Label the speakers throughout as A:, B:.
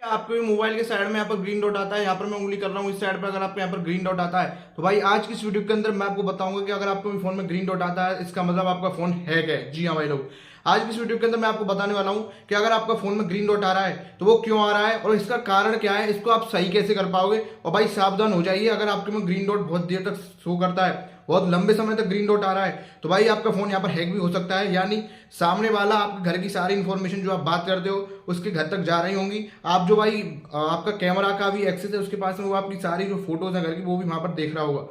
A: आपके मोबाइल के साइड में यहाँ पर ग्रीन डॉट आता है। यहाँ पर मैं उंगली कर रहा हूँ इस साइड पर, अगर आपको यहाँ पर ग्रीन डॉट आता है तो भाई आज की इस वीडियो के अंदर मैं आपको बताऊंगा कि अगर आपको फोन में ग्रीन डॉट आता है इसका मतलब आपका फोन हैक है। जी हाँ भाई लोग, आज की इस वीडियो के अंदर मैं आपको बताने वाला हूँ कि अगर आपका फोन में ग्रीन डॉट आ रहा है तो वो क्यों आ रहा है और इसका कारण क्या है, इसको आप सही कैसे कर पाओगे। और भाई सावधान हो जाइए, अगर आपके में ग्रीन डॉट बहुत देर तक शो करता है, बहुत लंबे समय तक ग्रीन डॉट आ रहा है, तो भाई आपका फोन यहाँ पर हैक भी हो सकता है। यानी सामने वाला आपके घर की सारी इंफॉर्मेशन जो आप बात करते हो उसके घर तक जा रही होंगी। आप जो भाई आपका कैमरा का भी एक्सेस है उसके पास में, वो आपकी सारी जो फोटोज है घर की वो भी वहां पर देख रहा होगा।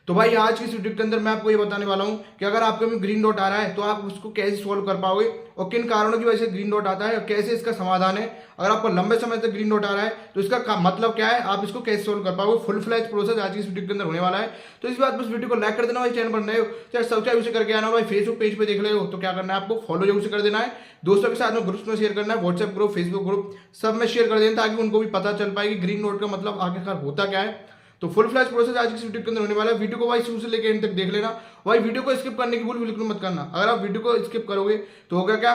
A: तो भाई आज की इस वीडियो के अंदर मैं आपको ये बताने वाला हूँ कि अगर आपके में ग्रीन डॉट आ रहा है तो आप उसको कैसे सॉल्व कर पाओगे और किन कारणों की वजह से ग्रीन डॉट आता है और कैसे इसका समाधान है। अगर आपको लंबे समय तक ग्रीन डॉट आ रहा है तो इसका मतलब क्या है, आप इसको कैसे सॉल्व कर पाओगे। फुल फ्लैश प्रोसेस आज की इस वीडियो के अंदर होने वाला है। तो इस बात पर इस वीडियो को लाइक कर देना भाई, चैनल पर नए हो चाहे सब्सक्राइब उसे करके आना। भाई फेसबुक पेज पे देख रहे हो तो क्या करना है, आपको फॉलो जरूर से कर देना है। दोस्तों के साथ में ग्रुप्स में शेयर करना है, व्हाट्सएप ग्रुप, फेसबुक ग्रुप सब में शेयर कर देना ताकि उनको भी पता चल पाए कि ग्रीन डॉट का मतलब आखिरकार होता क्या है। तो फुल फ्लैश प्रोसेस आज की वीडियो के अंदर होने वाला है। वीडियो को भाई शुरू से लेकर एंड तक देख लेना। भाई वीडियो को स्किप करने की भूल बिल्कुल मत करना। अगर आप वीडियो को स्किप करोगे तो होगा क्या,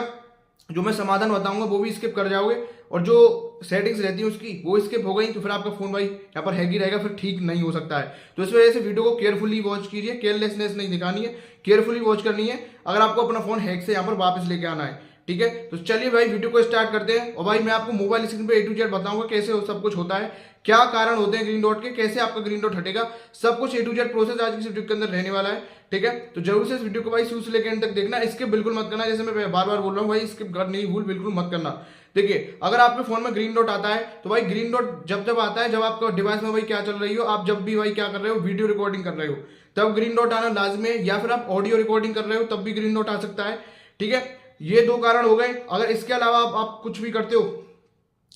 A: जो मैं समाधान बताऊंगा वो भी स्किप कर जाओगे और जो सेटिंग्स रहती है उसकी वो स्किप हो गई तो फिर आपका फोन भाई यहाँ पर हैक ही रहेगा, फिर ठीक नहीं हो सकता है। तो इस वजह से वीडियो को केयरफुली वॉच कीजिए, केयरलेसनेस नहीं दिखानी है, केयरफुली वॉच करनी है अगर आपको अपना फोन हैक से यहाँ पर वापस लेके आना है। ठीक है, तो चलिए भाई वीडियो को स्टार्ट करते हैं। और भाई मैं आपको मोबाइल स्क्रीन पे A to Z बताऊंगा कैसे सब कुछ होता है, क्या कारण होते हैं ग्रीन डॉट के, कैसे आपका ग्रीन डॉट हटेगा, सब कुछ A to Z प्रोसेस आज की वीडियो के अंदर रहने वाला है। ठीक है, तो जरूर से इस वीडियो को भाई शुरू से लेकर एंड तक देखना, स्किप बिल्कुल मत करना। जैसे मैं बार बार बोल रहा हूँ भाई, स्किप करने की भूल बिल्कुल मत करना। देखिए, अगर आपके फोन में ग्रीन डॉट आता है तो भाई ग्रीन डॉट जब जब आता है जब आपका डिवाइस में भाई क्या चल रही हो, आप जब भी भाई क्या कर रहे हो, वीडियो रिकॉर्डिंग कर रहे हो तब ग्रीन डॉट आना लाजमी है, या फिर आप ऑडियो रिकॉर्डिंग कर रहे हो तब भी ग्रीन डॉट आ सकता है। ठीक है, ये दो कारण हो गए। अगर इसके अलावा आप कुछ भी करते हो,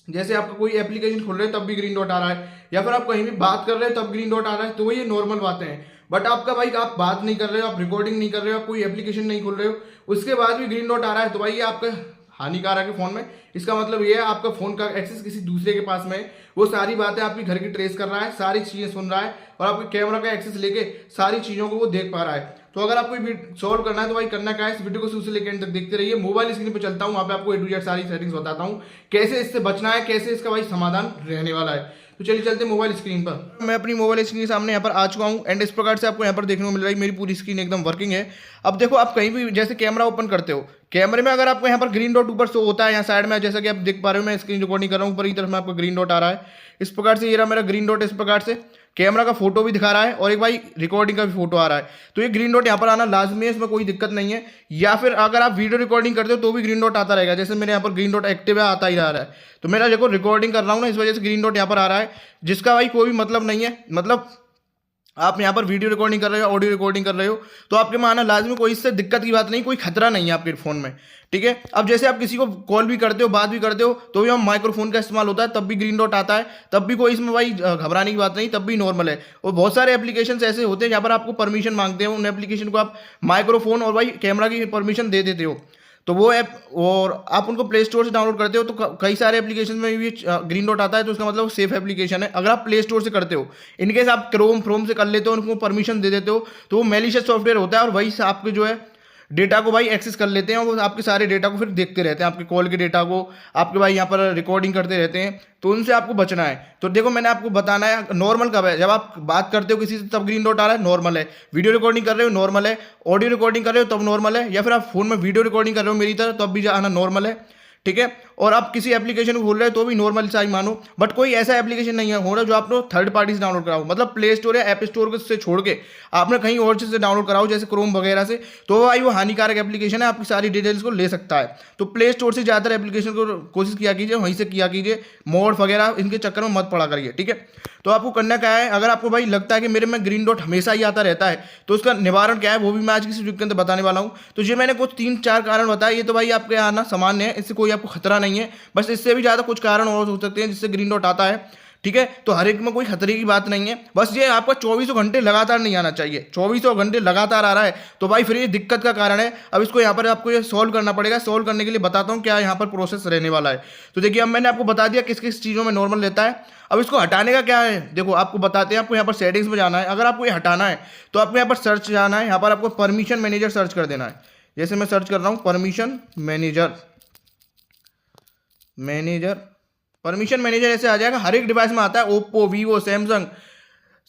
A: जैसे आपका कोई एप्लीकेशन खोल रहे हैं तब भी ग्रीन डॉट आ रहा है, या फिर आप कहीं भी बात कर रहे हैं तब ग्रीन डॉट आ रहा है, तो ये नॉर्मल बातें हैं। बट आपका भाई आप बात नहीं कर रहे हो, आप रिकॉर्डिंग नहीं कर रहे हो, आप कोई एप्लीकेशन नहीं खोल रहे हो, उसके बाद भी ग्रीन डॉट आ रहा है तो भाई ये आपका हानिकारक है फोन में। इसका मतलब ये है आपका फोन का एक्सेस किसी दूसरे के पास में है, वो सारी बातें आपकी घर की ट्रेस कर रहा है, सारी चीजें सुन रहा है और आपके कैमरा का एक्सेस लेके सारी चीजों को वो देख पा रहा है। तो अगर आपको सॉल्व करना है तो भाई करना क्या है, इस वीडियो को शुरू से लेकर एंड तक देखते रहिए। मोबाइल स्क्रीन पे चलता हूँ, वहां पे आपको A to Z सारी सेटिंग्स बताता हूँ कैसे इससे बचना है, कैसे इसका भाई समाधान रहने वाला है। तो चलिए चलते हैं मोबाइल स्क्रीन पर। मैं अपनी मोबाइल स्क्रीन के सामने यहाँ पर आ चुका हूँ एंड इस प्रकार से आपको यहाँ पर देखने को मिल रहा है मेरी पूरी स्क्रीन एकदम वर्किंग है। अब देखो, आप कहीं भी जैसे कैमरा ओपन करते हो, कैमरे में अगर आपको यहाँ पर ग्रीन डॉट ऊपर शो होता है यहाँ साइड में, जैसा कि आप देख पा रहे हो मैं स्क्रीन रिकॉर्डिंग कर रहा हूँ, ऊपर की तरफ में आपका ग्रीन डॉट आ रहा है इस प्रकार से। ये रहा मेरा ग्रीन डॉट, इस प्रकार से कैमरा का फोटो भी दिखा रहा है और एक भाई रिकॉर्डिंग का भी फोटो आ रहा है। तो ये ग्रीन डॉट यहाँ पर आना लाजमी है, इसमें कोई दिक्कत नहीं है। या फिर अगर आप वीडियो रिकॉर्डिंग करते हो तो भी ग्रीन डॉट आता रहेगा, जैसे मेरे यहाँ पर ग्रीन डॉट एक्टिव है, आता ही रहा है। तो मेरा देखो रिकॉर्डिंग कर रहा हूँ ना, इस वजह से ग्रीन डॉट यहाँ पर आ रहा है, जिसका भाई कोई भी मतलब नहीं है। मतलब आप यहाँ पर वीडियो रिकॉर्डिंग कर रहे हो, ऑडियो रिकॉर्डिंग कर रहे हो तो आपके में आना लाजमी, कोई इससे दिक्कत की बात नहीं, कोई खतरा नहीं है आपके फोन में। ठीक है, अब जैसे आप किसी को कॉल भी करते हो, बात भी करते हो तो भी हम माइक्रोफोन का इस्तेमाल होता है तब भी ग्रीन डॉट आता है, तब भी कोई इसमें भाई घबराने की बात नहीं, तब भी नॉर्मल है। और बहुत सारे एप्लीकेशन ऐसे होते हैं जहाँ पर आपको परमिशन मांगते हैं, उन एप्लीकेशन को आप माइक्रोफोन और भाई कैमरा की परमिशन दे देते हो, तो वो ऐप और आप उनको प्ले स्टोर से डाउनलोड करते हो तो कई सारे एप्लीकेशन में भी ग्रीन डॉट आता है, तो उसका मतलब सेफ एप्लीकेशन है। अगर आप प्ले स्टोर से करते हो, इनकेस आप क्रोम से कर लेते हो, उनको परमिशन दे देते हो, तो वो मैलिशियस सॉफ्टवेयर होता है और वही आपके जो है डेटा को भाई एक्सेस कर लेते हैं और वो आपके सारे डेटा को फिर देखते रहते हैं, आपके कॉल के डेटा को आपके भाई यहाँ पर रिकॉर्डिंग करते रहते हैं, तो उनसे आपको बचना है। तो देखो, मैंने आपको बताना है नॉर्मल कब है, जब आप बात करते हो किसी से तब ग्रीन डॉट आ रहा है, नॉर्मल है। वीडियो रिकॉर्डिंग कर रहे हो, नॉर्मल है। ऑडियो रिकॉर्डिंग कर रहे हो तब नॉर्मल है, या फिर आप फोन में वीडियो रिकॉर्डिंग कर रहे हो मेरी तरह तब भी आना नॉर्मल है। ठीक है, और आप किसी एप्लीकेशन को खोल रहे हो तो भी नॉर्मल सा ही मानो, बट कोई ऐसा एप्लीकेशन नहीं है हो रहा जो आपने थर्ड पार्टी से डाउनलोड कराओ, मतलब प्ले स्टोर या ऐप स्टोर से छोड़ के आपने कहीं और से डाउनलोड कराओ जैसे क्रोम वगैरह से, तो भाई वो हानिकारक एप्लीकेशन है, आपकी सारी डिटेल्स को ले सकता है। तो प्ले स्टोर से ज़्यादातर एप्लीकेशन को कोशिश किया कीजिए, वहीं से किया कीजिए, मोड वगैरह इनके चक्कर में मत पड़ा करिए। ठीक है, तो आपको करना क्या है, अगर आपको भाई लगता है कि मेरे में ग्रीन डॉट हमेशा ही आता रहता है तो उसका निवारण क्या है वो भी मैं आज की वीडियो के अंदर बताने वाला हूँ। तो ये मैंने कुछ 3-4 कारण बताए, ये तो भाई आपके आना सामान्य है, इससे कोई आपको खतरा नहीं है, बस इससे भी ज़्यादा कुछ कारण और हो सकते हैं जिससे ग्रीन डॉट आता है। ठीक है, तो हर एक में कोई खतरे की बात नहीं है, बस ये आपका 24 घंटे लगातार नहीं आना चाहिए। 24 घंटे लगातार आ रहा है तो भाई फिर ये दिक्कत का कारण है। अब इसको यहाँ पर आपको ये सॉल्व करना पड़ेगा। सॉल्व करने के लिए बताता हूँ क्या यहाँ पर प्रोसेस रहने वाला है। तो देखिए, अब मैंने आपको बता दिया किस किस चीज़ों में नॉर्मल रहता है। अब इसको हटाने का क्या है, देखो आपको बताते हैं। आपको यहाँ पर सेटिंग्स में जाना है, अगर आपको ये हटाना है तो आपको यहाँ पर सर्च जाना है, यहाँ पर आपको परमिशन मैनेजर सर्च कर देना है। जैसे मैं सर्च कर रहा हूँ परमिशन मैनेजर परमिशन मैनेजर ऐसे आ जाएगा, हर एक डिवाइस में आता है, ओप्पो, वीवो, सैमसंग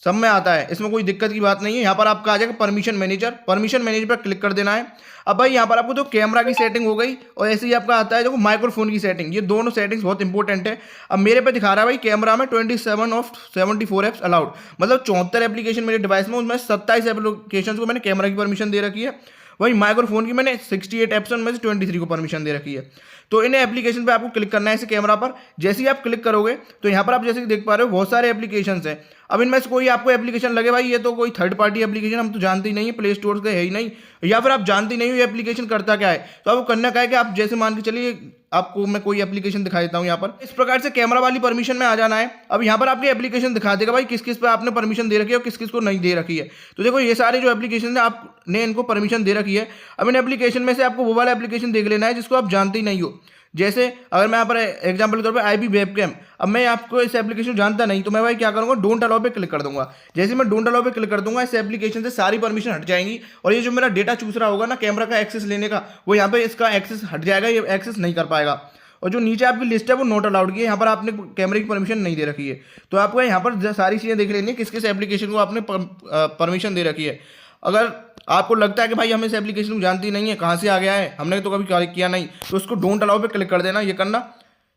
A: सब में आता है, इसमें कोई दिक्कत की बात नहीं है। यहाँ पर आपका आ जाएगा परमिशन मैनेजर, परमिशन मैनेजर पर क्लिक कर देना है। अब भाई यहाँ पर आपको जो कैमरा की सेटिंग हो गई और ऐसे ही आपका आता है देखो माइक्रोफोन की सेटिंग, ये दोनों सेटिंग्स बहुत इंपॉर्टेंट है। अब मेरे पे दिखा रहा है भाई कैमरा में 27 ऑफ 74 एप्स अलाउड, मतलब 74 एप्लीकेशन मेरे डिवाइस में, उसमें 27 एप्लीकेशन को मैंने कैमरा की परमिशन दे रखी है। वही माइक्रोफोन की मैंने 68 एप्स में से 23 को परमिशन दे रखी है। तो इन एप्लीकेशन पे आपको क्लिक करना है इसे कैमरा पर। जैसे ही आप क्लिक करोगे तो यहाँ पर आप जैसे कि देख पा रहे हो बहुत सारे एप्लीकेशंस हैं। अब इनमें से कोई आपको एप्लीकेशन लगे भाई ये तो कोई थर्ड पार्टी एप्लीकेशन, हम तो जानते ही नहीं है, प्ले स्टोर से है ही नहीं, या फिर आप जानते ही नहीं हो ये एप्लीकेशन करता क्या है, तो आपको करना क्या है कि आप जैसे मान के चलिए आपको मैं कोई एप्लीकेशन दिखा देता हूँ। यहाँ पर इस प्रकार से कैमरा वाली परमिशन में आ जाना है। अब यहाँ पर आपकी एप्लीकेशन दिखा देगा भाई किस किस पे आपने परमिशन दे रखी है और किस किस को नहीं दे रखी है। तो देखो ये सारे जो एप्लीकेशन है आपने इनको परमिशन दे रखी है। अब इन एप्लीकेशन में से आपको वो वाला एप्लीकेशन देख लेना है जिसको आप जानते ही नहीं हो। जैसे अगर मैं यहाँ पर एग्जांपल के तौर पे आईपी वेबकैम, अब मैं आपको इस एप्लीकेशन जानता नहीं तो मैं भाई क्या करूँगा, डोंट अलाउ पे क्लिक कर दूंगा। जैसे मैं डोंट अलाउ पे क्लिक कर दूंगा इस एप्लीकेशन से सारी परमिशन हट जाएंगी और ये जो मेरा डेटा चूस रहा होगा ना कैमरा का एक्सेस लेने का, वो यहाँ पे इसका एक्सेस हट जाएगा, ये एक्सेस नहीं कर पाएगा। और जो नीचे आपकी लिस्ट है वो नोट अलाउड की है, यहाँ पर आपने कैमरे की परमिशन नहीं दे रखी है। तो आपको यहाँ पर सारी चीज़ें देख लेनी है किस किस एप्लीकेशन को आपने परमिशन दे रखी है। अगर आपको लगता है कि भाई हम इस एप्लीकेशन को जानती नहीं है, कहाँ से आ गया है, हमने तो कभी किया नहीं, तो उसको डोंट अलाउ पे क्लिक कर देना। ये करना,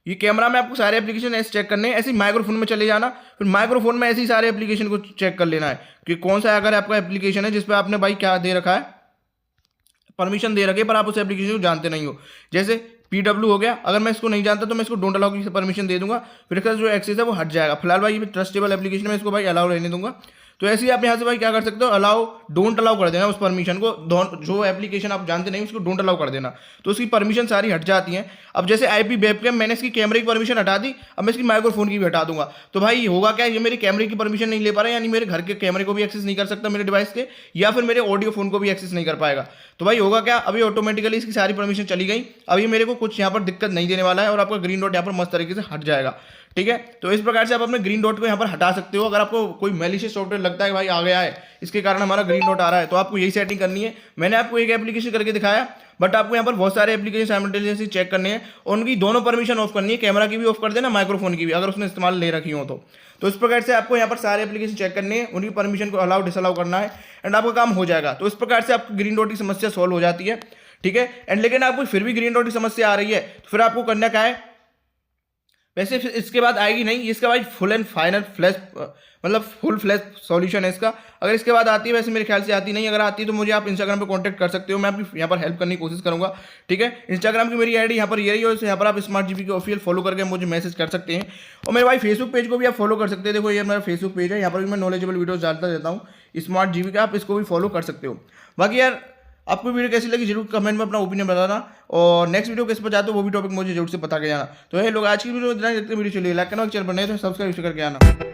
A: ये कैमरा में आपको सारे एप्लीकेशन ऐसे चेक करने हैं। ऐसे ही माइक्रोफोन में चले जाना, फिर माइक्रोफोन में ऐसे ही सारे एप्लीकेशन को चेक कर लेना है कि कौन सा अगर आपका एप्लीकेशन है जिसपे आपने भाई क्या दे रखा है, परमिशन दे रखी है, पर आप उस एप्लीकेशन को जानते नहीं हो। जैसे PW हो गया, अगर मैं इसको नहीं जानता तो मैं इसको डोंट अलाउ की परमिशन दे दूंगा, फिर इसका जो एक्सेस है वो हट जाएगा। फिलहाल भाई ये ट्रस्टेबल एप्लीकेशन में इसको भाई अलाउ रहने दूंगा। तो ऐसे ही आप यहाँ से भाई क्या कर सकते हो, अलाउ डोंट अलाउ कर देना उस परमिशन को, जो एप्लीकेशन आप जानते नहीं उसको डोंट अलाउ कर देना, तो उसकी परमिशन सारी हट जाती हैं। अब जैसे आईपी वेबकैम मैंने इसकी कैमरे की परमिशन हटा दी, अब मैं इसकी माइक्रोफोन की भी हटा दूंगा। तो भाई होगा क्या, ये मेरी कैमरे की परमिशन नहीं ले पा रहा है, यानी मेरे घर के कैमरे को भी एक्सेस नहीं कर सकता मेरे डिवाइस के, या फिर मेरे ऑडियो फोन को भी एक्सेस नहीं कर पाएगा। तो भाई होगा क्या, अभी ऑटोमेटिकली इसकी सारी परमिशन चली गई, अभी मेरे को कुछ यहाँ पर दिक्कत नहीं देने वाला है और आपका ग्रीन डॉट यहाँ पर मस्त तरीके से हट जाएगा। ठीक है, तो इस प्रकार से आप अपने ग्रीन डॉट को यहाँ पर हटा सकते हो। अगर आपको कोई मैलिशियस सॉफ्टवेयर लगता है भाई आ गया है इसके कारण हमारा ग्रीन डॉट आ रहा है, तो आपको यही सेटिंग करनी है। मैंने आपको एक एप्लीकेशन करके दिखाया, बट आपको यहाँ पर बहुत सारे एप्लीकेशन साइमल्टेनियसली चेक करने हैं और उनकी दोनों परमिशन ऑफ करनी है, कैमरा की भी ऑफ कर देना, माइक्रोफोन की भी, अगर उसने इस्तेमाल ले रखी हो तो इस प्रकार से आपको यहाँ पर सारे एप्लीकेशन चेक करने हैं, उनकी परमिशन को अलाउ डिसअलाउ करना है एंड आपका काम हो जाएगा। तो इस प्रकार से आपकी ग्रीन डॉट की समस्या सॉल्व हो जाती है। ठीक है, एंड लेकिन आपको फिर भी ग्रीन डॉट की समस्या आ रही है तो फिर आपको करना क्या है, वैसे इसके बाद आएगी नहीं, इसका भाई फुल एंड फाइनल फ्लैश मतलब फुल फ्लैश सॉल्यूशन है इसका। अगर इसके बाद आती है, वैसे मेरे ख्याल से आती नहीं, अगर आती है तो मुझे आप इंस्टाग्राम पे कांटेक्ट कर सकते हो, मैं आपकी यहाँ पर हेल्प करने की कोशिश करूंगा। ठीक है, इंस्टाग्राम की मेरी आईडी यहाँ पर ये रही है, यहाँ पर आप स्मार्ट जीबी के ऑफिशियल फॉलो करके मुझे मैसेज कर सकते हैं। और मेरे भाई फेसबुक पेज को भी आप फॉलो कर सकते हैं, देखो ये मेरा फेसबुक पेज है, यहाँ पर भी मैं नॉलेजेबल वीडियोस डालता रहता हूँ स्मार्ट जीबी का, आप इसको भी फॉलो कर सकते हो। बाकी यार आपको वीडियो कैसी लगी जरूर कमेंट में अपना ओपिनियन बताना, और नेक्स्ट वीडियो किस पर चाहते हो वो भी टॉपिक मुझे जरूर से बता के जाना। तो ये लोग आज की वीडियो देखते वीडियो चलिए लाइक करना, चैनल पर नए तो सब्सक्राइब करके आना।